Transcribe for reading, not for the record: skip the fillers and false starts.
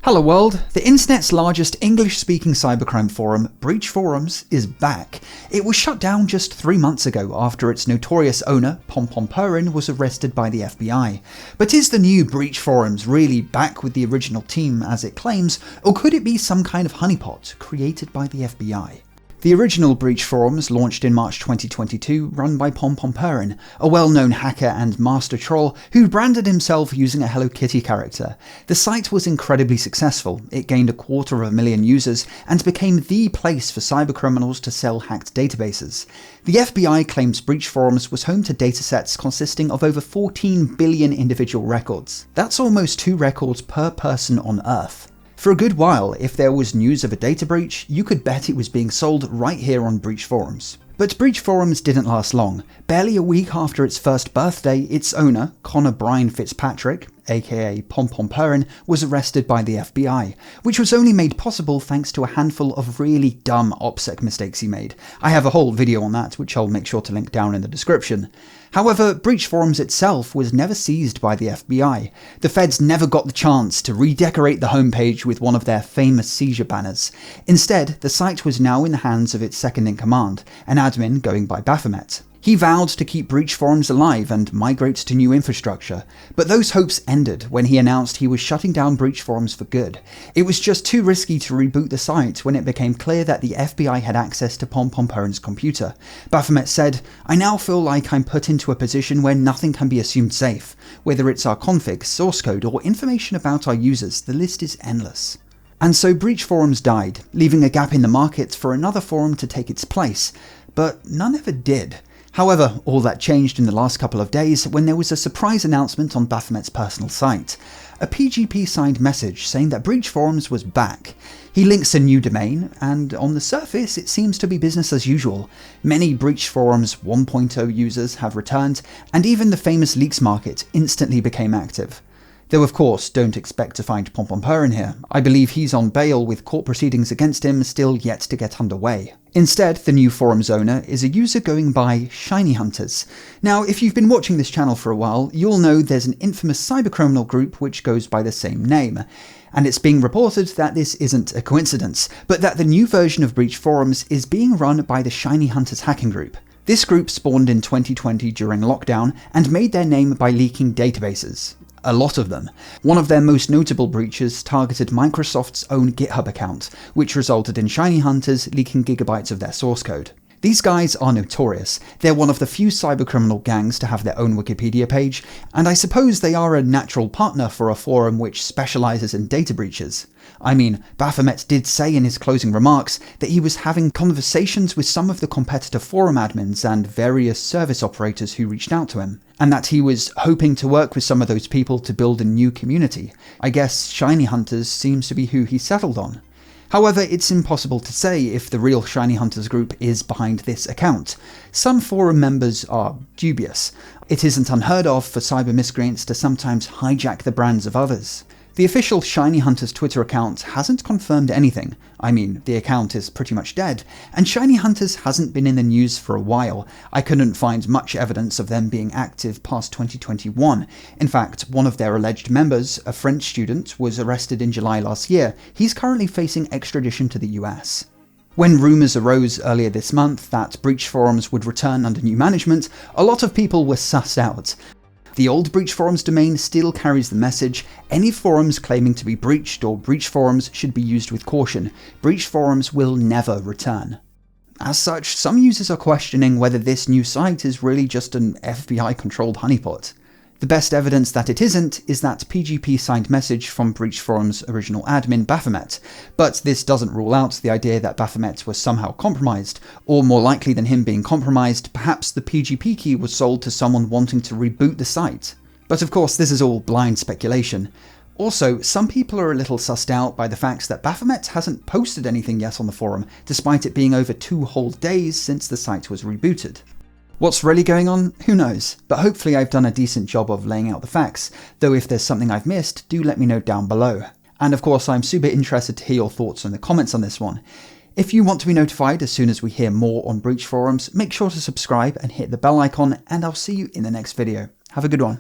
Hello world! The internet's largest English-speaking cybercrime forum, BreachForums, is back. It was shut down just 3 months ago after its notorious owner, Pompompurin, was arrested by the FBI. But is the new BreachForums really back with the original team as it claims, or could it be some kind of honeypot created by the FBI? The original BreachForums launched in March 2022, run by Pompompurin, a well-known hacker and master troll who branded himself using a Hello Kitty character. The site was incredibly successful. It gained 250,000 users and became the place for cybercriminals to sell hacked databases. The FBI claims BreachForums was home to datasets consisting of over 14 billion individual records. That's almost 2 records per person on Earth. For a good while, if there was news of a data breach, you could bet it was being sold right here on BreachForums. But BreachForums didn't last long. Barely a week after its first birthday, its owner, Connor Brian Fitzpatrick, aka Pompompurin, was arrested by the FBI, which was only made possible thanks to a handful of really dumb OPSEC mistakes he made. I have a whole video on that, which I'll make sure to link down in the description. However, BreachForums itself was never seized by the FBI. The feds never got the chance to redecorate the homepage with one of their famous seizure banners. Instead, the site was now in the hands of its second-in-command, an admin going by Baphomet. He vowed to keep BreachForums alive and migrate to new infrastructure, but those hopes ended when he announced he was shutting down BreachForums for good. It was just too risky to reboot the site when it became clear that the FBI had access to Pompompurin's computer. Baphomet said, "I now feel like I'm put into a position where nothing can be assumed safe. Whether it's our config, source code, or information about our users, the list is endless." And so BreachForums died, leaving a gap in the market for another forum to take its place, but none ever did. However, all that changed in the last couple of days when there was a surprise announcement on Baphomet's personal site. A PGP-signed message saying that BreachForums was back. He links a new domain, and on the surface it seems to be business as usual. Many BreachForums 1.0 users have returned, and even the famous leaks market instantly became active. Though of course, don't expect to find Pompompurin here. I believe he's on bail with court proceedings against him still yet to get underway. Instead, the new forum's owner is a user going by Shiny Hunters. Now, if you've been watching this channel for a while, you'll know there's an infamous cybercriminal group which goes by the same name. And it's being reported that this isn't a coincidence, but that the new version of BreachForums is being run by the Shiny Hunters hacking group. This group spawned in 2020 during lockdown and made their name by leaking databases. A lot of them. One of their most notable breaches targeted Microsoft's own GitHub account, which resulted in Shiny Hunters leaking gigabytes of their source code. These guys are notorious. They're one of the few cybercriminal gangs to have their own Wikipedia page, and I suppose they are a natural partner for a forum which specializes in data breaches. I mean, Baphomet did say in his closing remarks that he was having conversations with some of the competitor forum admins and various service operators who reached out to him, and that he was hoping to work with some of those people to build a new community. I guess Shiny Hunters seems to be who he settled on. However, it's impossible to say if the real Shiny Hunters group is behind this account. Some forum members are dubious. It isn't unheard of for cyber miscreants to sometimes hijack the brands of others. The official Shiny Hunters Twitter account hasn't confirmed anything. I mean, the account is pretty much dead, and Shiny Hunters hasn't been in the news for a while. I couldn't find much evidence of them being active past 2021. In fact, one of their alleged members, a French student, was arrested in July last year. He's currently facing extradition to the US. When rumours arose earlier this month that BreachForums would return under new management, a lot of people were sussed out. The old BreachForums domain still carries the message, any forums claiming to be breached or BreachForums should be used with caution. BreachForums will never return. As such, some users are questioning whether this new site is really just an FBI-controlled honeypot. The best evidence that it isn't is that PGP-signed message from BreachForums' original admin Baphomet, but this doesn't rule out the idea that Baphomet was somehow compromised, or more likely than him being compromised, perhaps the PGP key was sold to someone wanting to reboot the site. But of course this is all blind speculation. Also, some people are a little sussed out by the fact that Baphomet hasn't posted anything yet on the forum, despite it being over 2 whole days since the site was rebooted. What's really going on? Who knows, but hopefully I've done a decent job of laying out the facts, though if there's something I've missed, do let me know down below. And of course I'm super interested to hear your thoughts in the comments on this one. If you want to be notified as soon as we hear more on BreachForums, make sure to subscribe and hit the bell icon, and I'll see you in the next video. Have a good one.